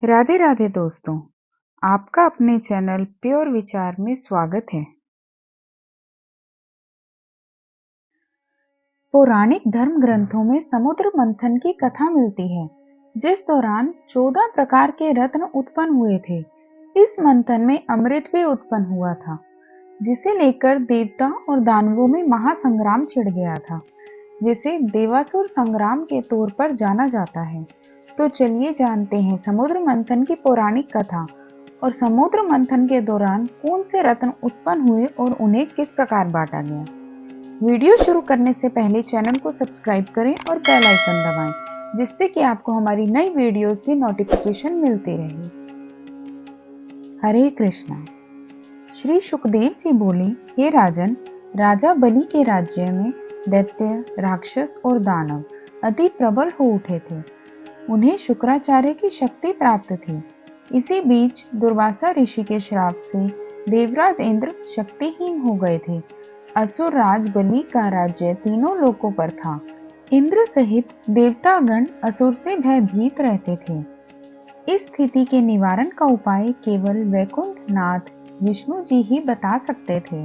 राधे राधे दोस्तों, आपका अपने चैनल प्योर विचार में स्वागत है। पौराणिक धर्म ग्रंथों में समुद्र मंथन की कथा मिलती है, जिस दौरान 14 प्रकार के रत्न उत्पन्न हुए थे। इस मंथन में अमृत भी उत्पन्न हुआ था, जिसे लेकर देवता और दानवों में महासंग्राम छिड़ गया था, जिसे देवासुर संग्राम के तौर पर जाना जाता है। तो चलिए जानते हैं समुद्र मंथन की पौराणिक कथा और समुद्र मंथन के दौरान कौन से रत्न उत्पन्न हुए और उन्हें किस प्रकार बांटा गया। वीडियो शुरू करने से पहले चैनल को सब्सक्राइब करें और बेल आइकन दबाएं, जिससे कि आपको हमारी नई वीडियोस की नोटिफिकेशन मिलती रहे। हरे कृष्णा। श्री सुखदेव जी बोले, हे राजन, राजा बलि के राज्य में दैत्य, राक्षस और दानव अति प्रबल हो उठे थे। उन्हें शुक्राचार्य की शक्ति प्राप्त थी। इसी बीच दुर्वासा ऋषि के श्राप से देवराज इंद्र शक्तिहीन हो गए थे। असुर राज बलि का राज्य तीनों लोकों पर था। इंद्र सहित देवतागण असुर से भयभीत रहते थे। इस स्थिति के निवारण का उपाय केवल वैकुंठ नाथ विष्णु जी ही बता सकते थे।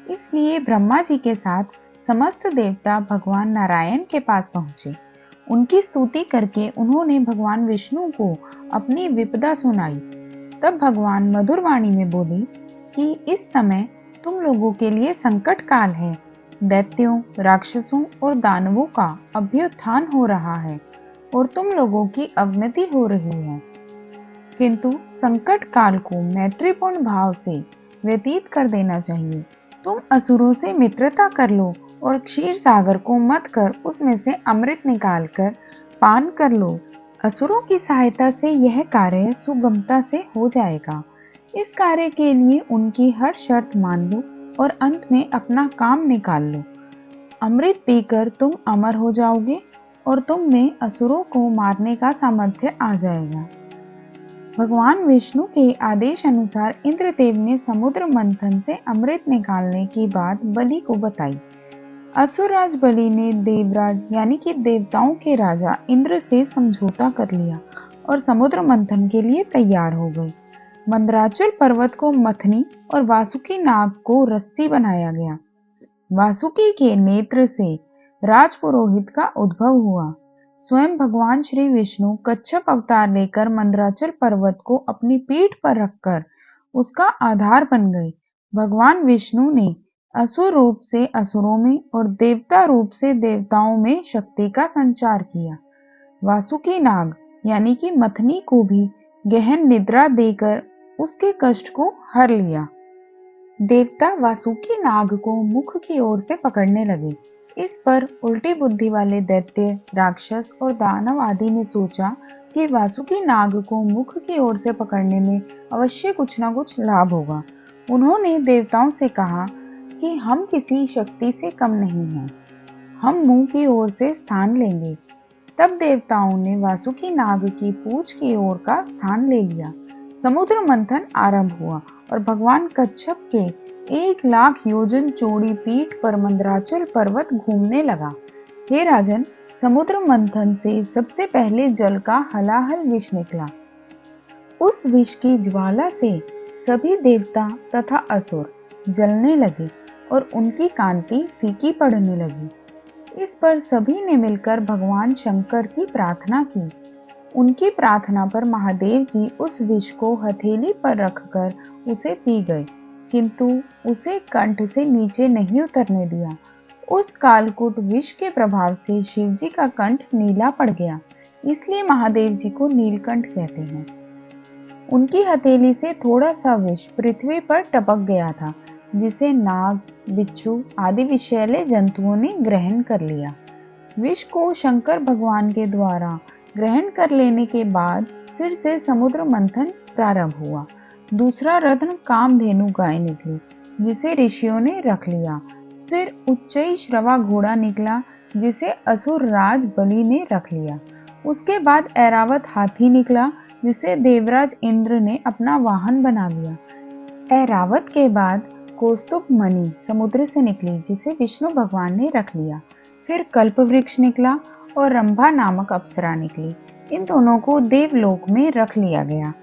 इसलिए ब्रह्मा जी के साथ समस्त देवता भगवान नारायण के पास पहुंचे। उनकी स्तुति करके उन्होंने भगवान विष्णु को अपनी विपदा सुनाई। तब भगवान मधुर वाणी में बोले कि इस समय तुम लोगों के लिए संकट काल है। दैत्यों, राक्षसों और दानवों का अभ्युत्थान हो रहा है और तुम लोगों की अवनति हो रही है। किंतु संकट काल को मैत्रीपूर्ण भाव से व्यतीत कर देना चाहिए। तुम असुरों से मित्रता कर लो और क्षीर सागर को मत कर उसमें से अमृत निकाल कर पान कर लो। असुरों की सहायता से यह कार्य सुगमता से हो जाएगा। इस कार्य के लिए उनकी हर शर्त मान लो और अंत में अपना काम निकाल लो। अमृत पीकर तुम अमर हो जाओगे और तुम में असुरों को मारने का सामर्थ्य आ जाएगा। भगवान विष्णु के आदेश अनुसार इंद्रदेव ने समुद्र मंथन से अमृत निकालने की बात बलि को बताई। असुरराज बलि ने देवराज यानी कि देवताओं के राजा इंद्र से समझौता कर लिया और समुद्र मंथन के लिए तैयार हो गए। मंदराचल पर्वत को मथनी और वासुकी नाग को रस्सी बनाया गया। वासुकी के नेत्र से राजपुरोहित का उद्भव हुआ। स्वयं भगवान श्री विष्णु कच्छप अवतार लेकर मंदराचल पर्वत को अपनी पीठ पर रखकर उसका आधार बन गए। भगवान विष्णु ने असुर रूप से असुरों में और देवता रूप से देवताओं में शक्ति का संचार किया। वासुकी नाग यानी कि मथनी को भी गहन निद्रा देकर उसके कष्ट को हर लिया। देवता वासुकी नाग को मुख की ओर से पकड़ने लगे। इस पर उल्टी बुद्धि वाले दैत्य, राक्षस और दानव आदि ने सोचा कि वासुकी नाग को मुख की ओर से पकड़ने में अवश्य कुछ न कुछ लाभ होगा। उन्होंने देवताओं से कहा कि हम किसी शक्ति से कम नहीं हैं, हम मुंह की ओर से स्थान लेंगे। तब देवताओं ने वासुकी नाग की पूंछ की ओर का स्थान ले लिया। समुद्र मंथन आरंभ हुआ और भगवान कच्छप के 1 लाख योजन चौड़ी पीठ पर मंदराचल पर्वत घूमने लगा। हे राजन, समुद्र मंथन से सबसे पहले जल का हलाहल विष निकला। उस विष की ज्वाला से सभी देवता तथा असुर जलने लगे और उनकी कांति फीकी पड़ने लगी। इस पर सभी ने मिलकर भगवान शंकर की प्रार्थना की। उनकी प्रार्थना पर महादेव जी उस विष को हथेली पर रखकर उसे पी गए, किंतु उसे कंठ से नीचे नहीं उतरने दिया। उस कालकूट विष के प्रभाव से शिव जी का कंठ नीला पड़ गया, इसलिए महादेव जी को नीलकंठ कहते हैं। उनकी हथेली से थोड़ा सा विष पृथ्वी पर टपक गया था, जिसे नाग, बिच्छू आदि विषैले जंतुओं ने ग्रहण कर लिया। विष को शंकर भगवान के द्वारा ग्रहण कर लेने के बाद फिर से समुद्र मंथन प्रारंभ हुआ। दूसरा रत्न कामधेनु गाय निकली, जिसे ऋषियों ने रख लिया। फिर उच्चई श्रवा घोड़ा निकला, जिसे असुर राज बलि ने रख लिया। उसके बाद ऐरावत हाथी निकला, जिसे देवराज इंद्र ने अपना वाहन बना लिया। ऐरावत के बाद कौस्तुभ मणि समुद्र से निकली, जिसे विष्णु भगवान ने रख लिया। फिर कल्प वृक्ष निकला और रंभा नामक अप्सरा निकली। इन दोनों को देवलोक में रख लिया गया।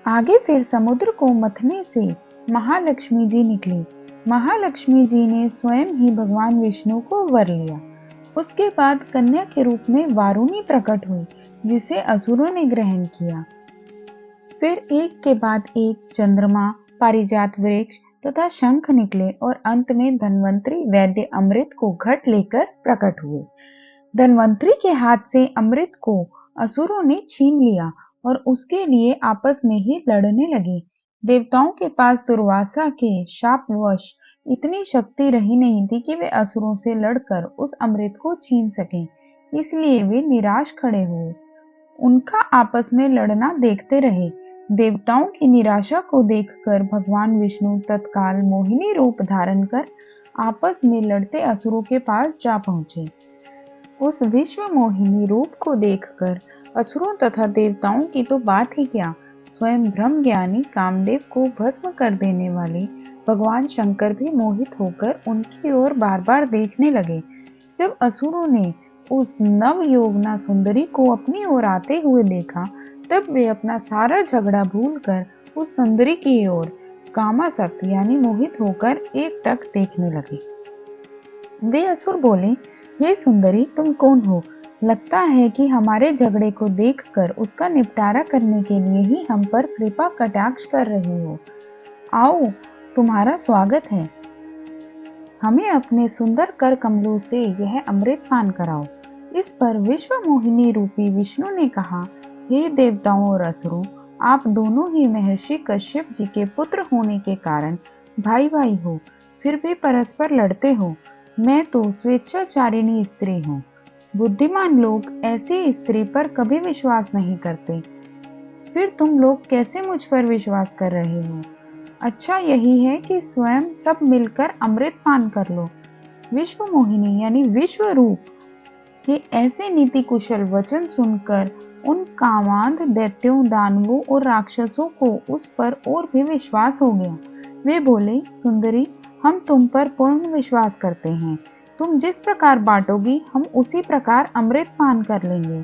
आगे फिर समुद्र को मथने से महालक्ष्मी जी निकली। महालक्ष्मी जी ने स्वयं ही भगवान विष्णु को वर लिया। उसके बाद कन्या के रूप में वारुणी प्रकट हुई, जिसे असुरों ने ग्रहण किया। फिर एक के बाद एक चंद्रमा, पारिजात वृक्ष तथा शंख निकले और अंत में धन्वंतरी वैद्य अमृत को घट लेकर प्रकट हुए। धन्वंतरी के हाथ से अमृत को असुरों ने छीन लिया और उसके लिए आपस में ही लड़ने लगे। देवताओं के पास दुर्वासा के शापवश इतनी शक्ति रही नहीं थी कि वे असुरों से लड़कर उस अमृत को छीन सकें, इसलिए वे निराश खड़े हुए। उनका आपस में लड़ना देखते रहे। देवताओं की निराशा को देखकर भगवान विष्णु तत्काल मोहिनी रूप धारण कर आपस में लड़ते असुरों के पास जा पहुंचे। उस विश्व मोहिनी रूप को देखकर असुरों तथा देवताओं की तो बात ही क्या, स्वयं ब्रह्म ज्ञानी कामदेव को भस्म कर देने वाले भगवान शंकर भी मोहित होकर उनकी ओर बार बार देखने लगे। जब असुरों ने उस नव यौवना सुंदरी को अपनी ओर आते हुए देखा, तब वे अपना सारा झगड़ा भूलकर उस सुंदरी की ओर कामासक्त यानी मोहित होकर एकटक देखने लगे। वे असुर बोले, हे सुंदरी, तुम कौन हो? लगता है कि हमारे झगड़े को देखकर उसका निपटारा करने के लिए ही हम पर कृपा कटाक्ष कर रहे हो। आओ, तुम्हारा स्वागत है। हमें अपने सुंदर कर कमलों से यह अमृत पान कराओ। इस पर विश्व मोहिनी रूपी विष्णु ने कहा, हे देवताओं और असुरों, आप दोनों ही महर्षि कश्यप जी के पुत्र होने के कारण भाई भाई हो, फिर भी परस्पर लड़ते हो। मैं तो स्वेच्छाचारिणी स्त्री हूँ। बुद्धिमान लोग ऐसी स्त्री पर कभी विश्वास नहीं करते, फिर तुम लोग कैसे मुझ पर विश्वास कर रहे हो? अच्छा यही है कि स्वयं सब मिलकर अमृत पान कर लो। विश्व मोहिनी यानी विश्व रूप के ऐसे नीति कुशल वचन सुनकर उन कामांध दैत्यों, दानवों और राक्षसों को उस पर और भी विश्वास हो गया। वे बोले, सुंदरी, हम तुम पर पूर्ण विश्वास करते हैं। तुम जिस प्रकार बांटोगी, हम उसी प्रकार अमृत पान कर लेंगे।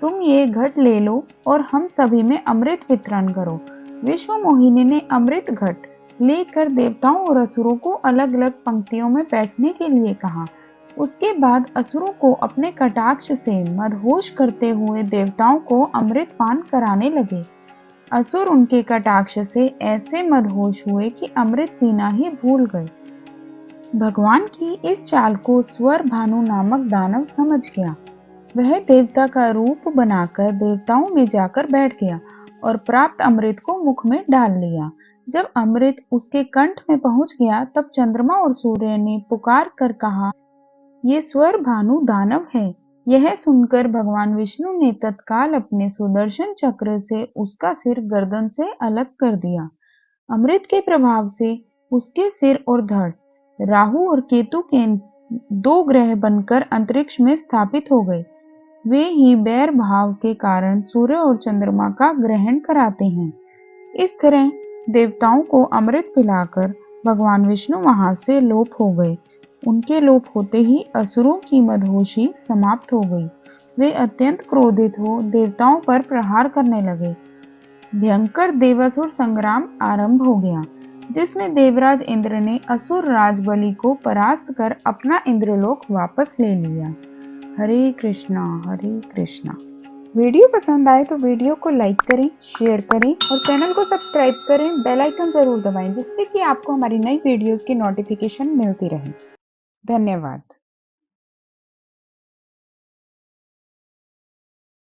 तुम ये घट ले लो और हम सभी में अमृत वितरण करो। विश्व मोहिनी ने अमृत घट लेकर देवताओं और असुरों को अलग अलग पंक्तियों में बैठने के लिए कहा। उसके बाद असुरों को अपने कटाक्ष से मदहोश करते हुए देवताओं को अमृत पान कराने लगे। असुर उनके कटाक्ष से ऐसे मदहोश हुए कि अमृत पीना ही भूल गए। भगवान की इस चाल को स्वर भानु नामक दानव समझ गया। वह देवता का रूप बनाकर देवताओं में जाकर बैठ गया और प्राप्त अमृत को मुख में डाल लिया। जब अमृत उसके कंठ में पहुंच गया, तब चंद्रमा और सूर्य ने पुकार कर कहा, ये स्वर भानु दानव है। यह सुनकर भगवान विष्णु ने तत्काल अपने सुदर्शन चक्र से उसका सिर गर्दन से अलग कर दिया। अमृत के प्रभाव से उसके सिर और धड़ राहु और केतु के दो ग्रह बनकर अंतरिक्ष में स्थापित हो गए। वे ही बैर भाव के कारण सूर्य और चंद्रमा का ग्रहण कराते हैं। इस तरह देवताओं को अमृत पिलाकर भगवान विष्णु वहां से लोप हो गए। उनके लोप होते ही असुरों की मदहोशी समाप्त हो गई। वे अत्यंत क्रोधित हो देवताओं पर प्रहार करने लगे। भयंकर देवासुर संग्राम आरंभ हो गया, जिसमें देवराज इंद्र ने असुर राज बलि को परास्त कर अपना इंद्रलोक वापस ले लिया। हरे कृष्णा हरे कृष्णा। वीडियो पसंद आए तो वीडियो को लाइक करें, शेयर करें और चैनल को सब्सक्राइब करें। बेल आइकन जरूर दबाएं, जिससे कि आपको हमारी नई वीडियोस की नोटिफिकेशन मिलती रहे। धन्यवाद।